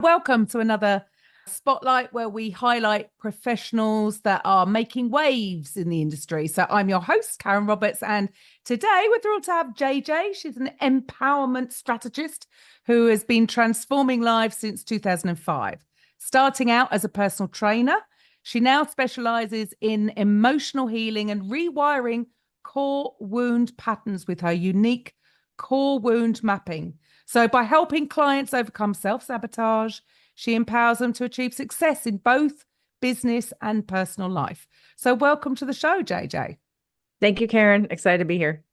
Welcome to another spotlight where we highlight professionals that are making waves in the industry. So I'm your host, Karen Roberts, and today we're thrilled to have JJ. She's an empowerment strategist who has been transforming lives since 2005. Starting out as a personal trainer, she now specializes in emotional healing and rewiring core wound patterns with her unique core wound mapping. So by helping clients overcome self-sabotage, she empowers them to achieve success in both business and personal life. So welcome to the show, JJ. Thank you, Karen. Excited to be here.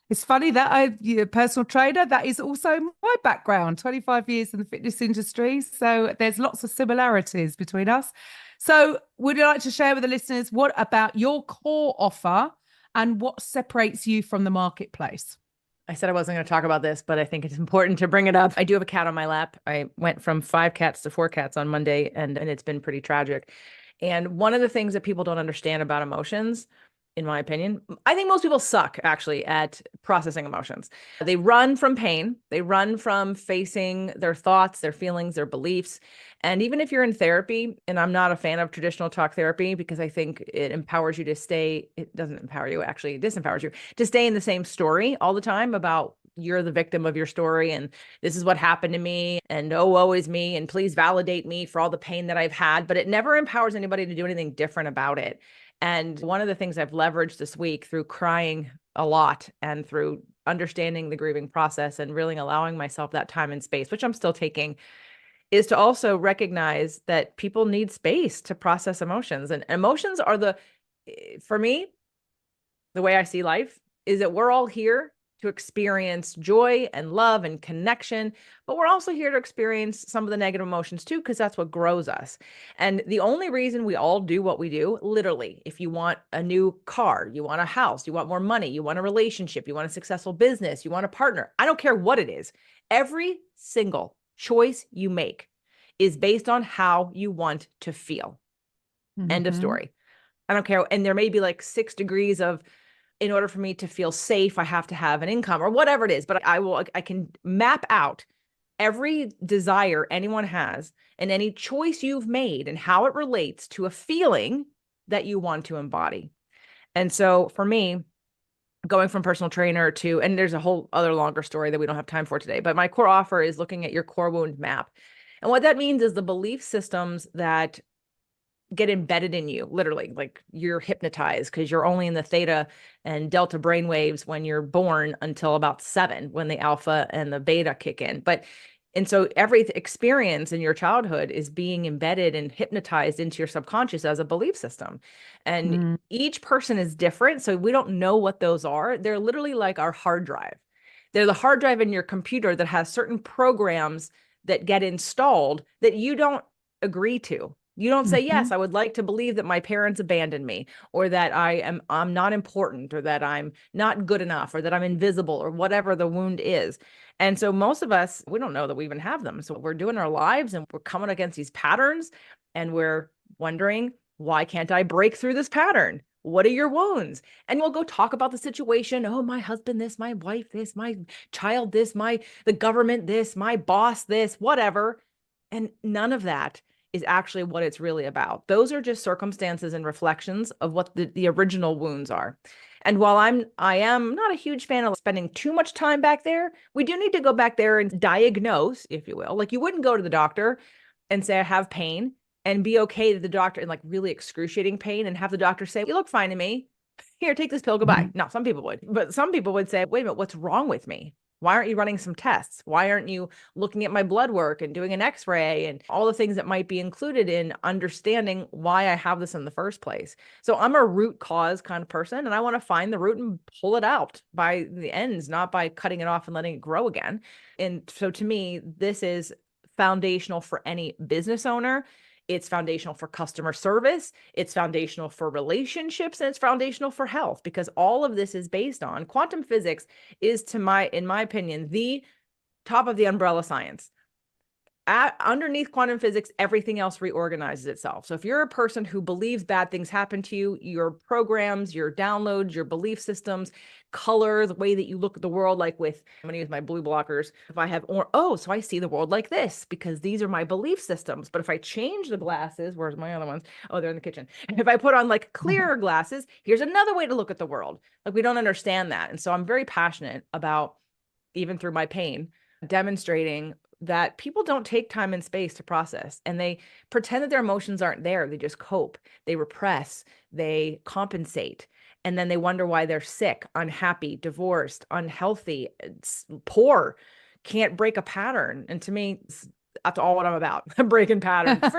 It's funny that you're a personal trainer. That is also my background, 25 years in the fitness industry. So there's lots of similarities between us. So would you like to share with the listeners what about your core offer and what separates you from the marketplace? I said I wasn't going to talk about this, but I think it's important to bring it up. I do have a cat on my lap. I went from 5 cats to 4 cats on Monday, and it's been pretty tragic. And one of the things that people don't understand about emotions, in my opinion, I think most people suck actually at processing emotions. They run from pain. They run from facing their thoughts, their feelings, their beliefs. And even if you're in therapy, and I'm not a fan of traditional talk therapy because I think it empowers you to stay, it doesn't empower you, actually, it disempowers you to stay in the same story all the time about you're the victim of your story and this is what happened to me and oh, woe is me and please validate me for all the pain that I've had, but it never empowers anybody to do anything different about it. And one of the things I've leveraged this week through crying a lot and through understanding the grieving process and really allowing myself that time and space, which I'm still taking, is to also recognize that people need space to process emotions. And emotions are for me, the way I see life is that we're all here to experience joy and love and connection, but we're also here to experience some of the negative emotions too, because that's what grows us. And the only reason we all do what we do, literally, if you want a new car, you want a house, you want more money, you want a relationship, you want a successful business, you want a partner, I don't care what it is, every single choice you make is based on how you want to feel. End of story. I don't care. And there may be like 6 degrees of, in order for me to feel safe, I have to have an income or whatever it is, but I can map out every desire anyone has and any choice you've made and how it relates to a feeling that you want to embody. And so for me, going from personal trainer to, and there's a whole other longer story that we don't have time for today, but my core offer is looking at your core wound map. And what that means is the belief systems that get embedded in you, literally, like you're hypnotized because you're only in the theta and delta brainwaves when you're born until about 7, when the alpha and the beta kick in. And so every experience in your childhood is being embedded and hypnotized into your subconscious as a belief system. And each person is different. So we don't know what those are. They're literally like our hard drive. They're the hard drive in your computer that has certain programs that get installed that you don't agree to. You don't say, yes, I would like to believe that my parents abandoned me, or that I'm not important, or that I'm not good enough, or that I'm invisible, or whatever the wound is. And so most of us, we don't know that we even have them. So we're doing our lives and we're coming against these patterns and we're wondering, why can't I break through this pattern? What are your wounds? And we'll go talk about the situation. Oh, my husband, this, my wife, this, my child, this, the government, this, my boss, this, whatever. And none of that is actually what it's really about. Those are just circumstances and reflections of what the original wounds are. And while I am not a huge fan of spending too much time back there, we do need to go back there and diagnose, if you will. Like you wouldn't go to the doctor and say, I have pain, and be okay to the doctor in like really excruciating pain and have the doctor say, you look fine to me. Here, take this pill, goodbye. No, some people would, but some people would say, wait a minute, what's wrong with me? Why aren't you running some tests? Why aren't you looking at my blood work and doing an x-ray and all the things that might be included in understanding why I have this in the first place? So I'm a root cause kind of person, and I want to find the root and pull it out by the ends, not by cutting it off and letting it grow again. And so to me, this is foundational for any business owner. It's foundational for customer service. It's foundational for relationships, and it's foundational for health, because all of this is based on quantum physics is, in my opinion, the top of the umbrella science. underneath quantum physics, everything else reorganizes itself. So if you're a person who believes bad things happen to you, your programs, your downloads, your belief systems, color, the way that you look at the world, like with, I'm going to use my blue blockers. If I have, so I see the world like this because these are my belief systems. But if I change the glasses, where's my other ones? Oh, they're in the kitchen. If I put on like clearer glasses, here's another way to look at the world. Like we don't understand that. And so I'm very passionate about, even through my pain, demonstrating that people don't take time and space to process, and they pretend that their emotions aren't there. They just cope, they repress, they compensate, and then they wonder why they're sick, unhappy, divorced, unhealthy, poor, can't break a pattern. And to me, that's all what I'm about, breaking patterns.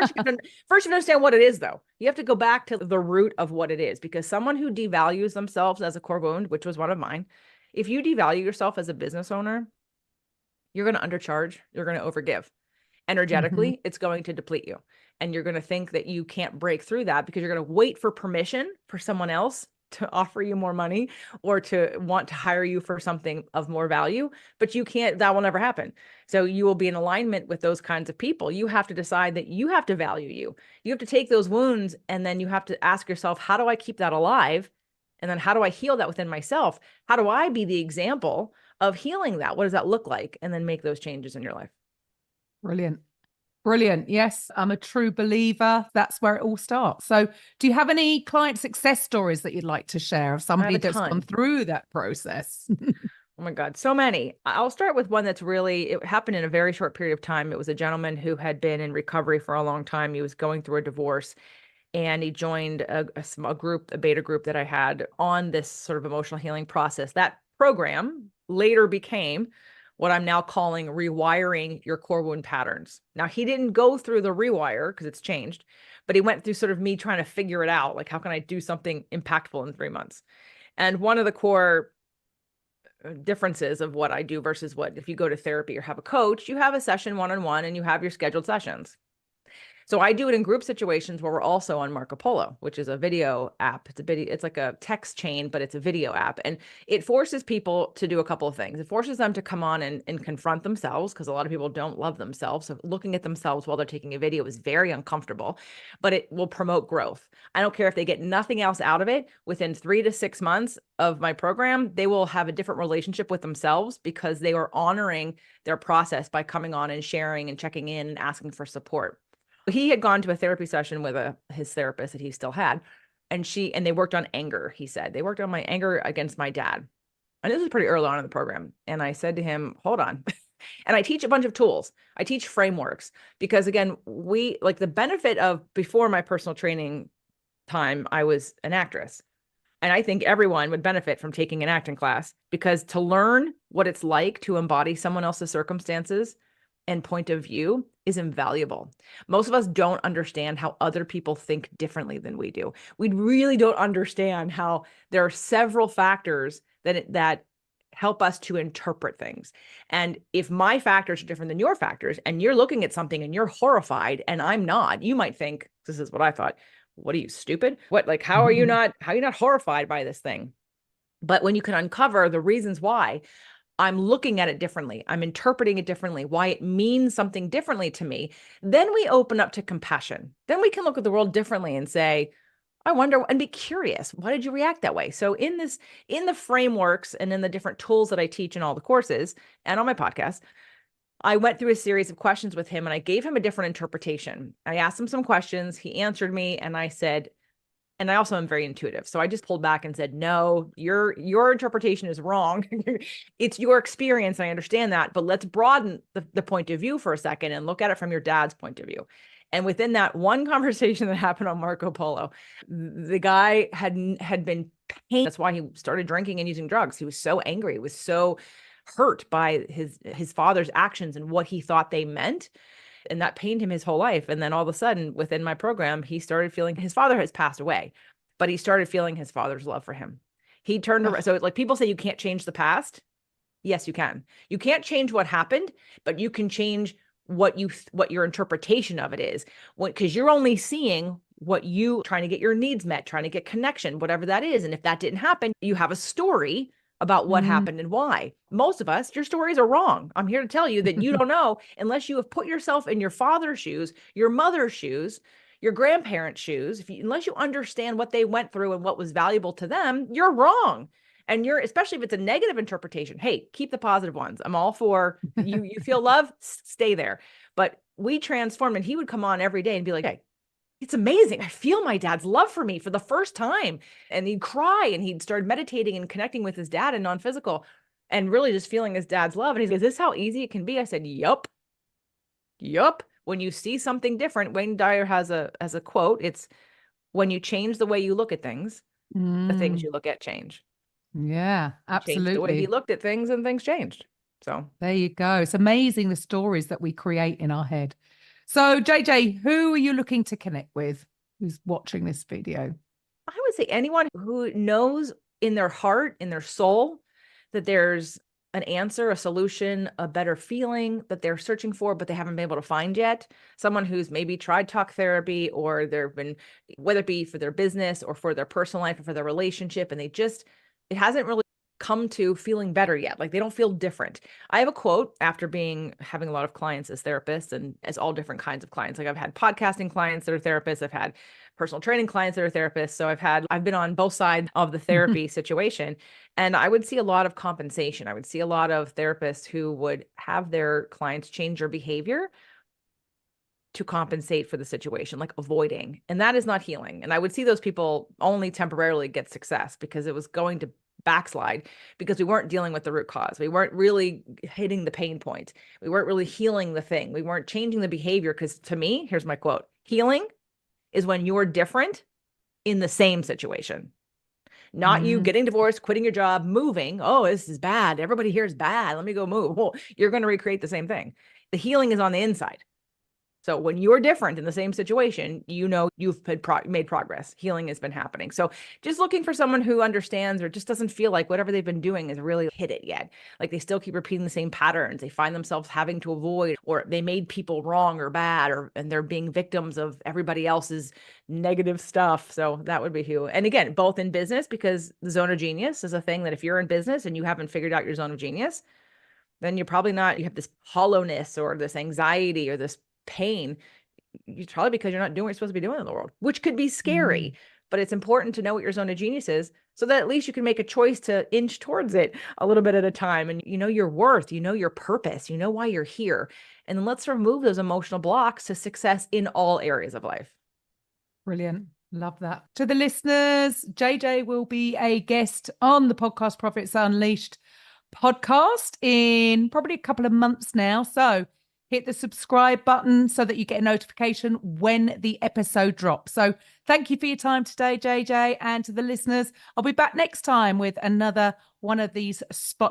First, you understand what it is, though. You have to go back to the root of what it is, because someone who devalues themselves as a core wound, which was one of mine, if you devalue yourself as a business owner, you're going to undercharge, you're going to overgive. Energetically, it's going to deplete you. And you're going to think that you can't break through that because you're going to wait for permission for someone else to offer you more money or to want to hire you for something of more value. But you can't, that will never happen. So you will be in alignment with those kinds of people. You have to decide that you have to value you. You have to take those wounds, and then you have to ask yourself, how do I keep that alive? And then how do I heal that within myself? How do I be the example of healing that? What does that look like? And then make those changes in your life. Brilliant. Brilliant. Yes, I'm a true believer. That's where it all starts. So do you have any client success stories that you'd like to share of somebody that's gone through that process? Oh my God, so many. I'll start with one that's really, it happened in a very short period of time. It was a gentleman who had been in recovery for a long time. He was going through a divorce, and he joined a group, a beta group that I had on this sort of emotional healing process. That program later became what I'm now calling rewiring your core wound patterns. Now, he didn't go through the rewire because it's changed, but he went through sort of me trying to figure it out. Like, how can I do something impactful in 3 months? And one of the core differences of what I do versus what, if you go to therapy or have a coach, you have a session one-on-one and you have your scheduled sessions. So I do it in group situations where we're also on Marco Polo, which is a video app. It's like a text chain, but it's a video app. And it forces people to do a couple of things. It forces them to come on and confront themselves, because a lot of people don't love themselves. So looking at themselves while they're taking a video is very uncomfortable, but it will promote growth. I don't care if they get nothing else out of it. Within 3 to 6 months of my program, they will have a different relationship with themselves because they are honoring their process by coming on and sharing and checking in and asking for support. He had gone to a therapy session with his therapist that he still had, and they worked on anger. He said they worked on my anger against my dad. And this was pretty early on in the program. And I said to him, hold on. And I teach a bunch of tools. I teach frameworks because, again, the benefit of, before my personal training time, I was an actress. And I think everyone would benefit from taking an acting class, because to learn what it's like to embody someone else's circumstances and point of view is invaluable. Most of us don't understand how other people think differently than we do. We really don't understand how there are several factors that help us to interpret things. And if my factors are different than your factors, and you're looking at something and you're horrified and I'm not, you might think, this is what I thought. What are you, stupid? How are you not horrified by this thing? But when you can uncover the reasons why, I'm looking at it differently, I'm interpreting it differently, why it means something differently to me, then we open up to compassion. Then we can look at the world differently and say, I wonder, and be curious, why did you react that way? So in the frameworks and in the different tools that I teach in all the courses and on my podcast, I went through a series of questions with him, and I gave him a different interpretation. I asked him some questions, he answered me, and I said, and I also am very intuitive. So I just pulled back and said, no, your interpretation is wrong. It's your experience. I understand that, but let's broaden the point of view for a second and look at it from your dad's point of view. And within that one conversation that happened on Marco Polo, the guy had been pained. That's why he started drinking and using drugs. He was so angry. He was so hurt by his father's actions and what he thought they meant. And that pained him his whole life. And then all of a sudden, within my program, he started feeling, his father has passed away, but he started feeling his father's love for him. He turned around. So like, people say you can't change the past. Yes, you can. You can't change what happened, but you can change what your interpretation of it is. Because you're only seeing what you trying to get your needs met, trying to get connection, whatever that is. And if that didn't happen, you have a story about what happened and why. Most of us, your stories are wrong. I'm here to tell you that you don't know unless you have put yourself in your father's shoes, your mother's shoes, your grandparents' shoes. Unless you understand what they went through and what was valuable to them, you're wrong. And especially if it's a negative interpretation, hey, keep the positive ones. I'm all for you. You feel love, stay there. But we transformed, and he would come on every day and be like, hey, it's amazing. I feel my dad's love for me for the first time. And he'd cry, and he'd start meditating and connecting with his dad and non-physical, and really just feeling his dad's love. And he's like, is this how easy it can be? I said, yup. When you see something different, Wayne Dyer has a quote. It's when you change the way you look at things, the things you look at change. Yeah, absolutely. Changed the way he looked at things, and things changed. So there you go. It's amazing the stories that we create in our head. So JJ, who are you looking to connect with who's watching this video? I would say anyone who knows in their heart, in their soul, that there's an answer, a solution, a better feeling that they're searching for, but they haven't been able to find yet. Someone who's maybe tried talk therapy, or they've been, whether it be for their business or for their personal life or for their relationship, and it hasn't really come to feeling better yet. Like they don't feel different. I have a quote after having a lot of clients as therapists, and as all different kinds of clients. Like I've had podcasting clients that are therapists. I've had personal training clients that are therapists. So I've been on both sides of the therapy situation, and I would see a lot of compensation. I would see a lot of therapists who would have their clients change their behavior to compensate for the situation, like avoiding. And that is not healing. And I would see those people only temporarily get success, because it was going to backslide, because we weren't dealing with the root cause. We weren't really hitting the pain point. We weren't really healing the thing. We weren't changing the behavior. Because to me, here's my quote: healing is when you're different in the same situation. Not you getting divorced, quitting your job, moving. Oh, this is bad. Everybody here is bad. Let me go move. Well, you're going to recreate the same thing. The healing is on the inside. So when you're different in the same situation, you've made progress. Healing has been happening. So just looking for someone who understands, or just doesn't feel like whatever they've been doing has really hit it yet. Like they still keep repeating the same patterns. They find themselves having to avoid, or they made people wrong or bad, and they're being victims of everybody else's negative stuff. So that would be who. And again, both in business, because the zone of genius is a thing that if you're in business and you haven't figured out your zone of genius, then you're probably not, you have this hollowness or this anxiety or this pain. It's probably because you're not doing what you're supposed to be doing in the world, which could be scary. But it's important to know what your zone of genius is, so that at least you can make a choice to inch towards it a little bit at a time. And you know your worth, you know your purpose, you know why you're here. And then let's remove those emotional blocks to success in all areas of life. Brilliant. Love that. To the listeners, JJ will be a guest on the podcast Profits Unleashed podcast in probably a couple of months now. So hit the subscribe button so that you get a notification when the episode drops. So thank you for your time today, JJ. And to the listeners, I'll be back next time with another one of these spotlight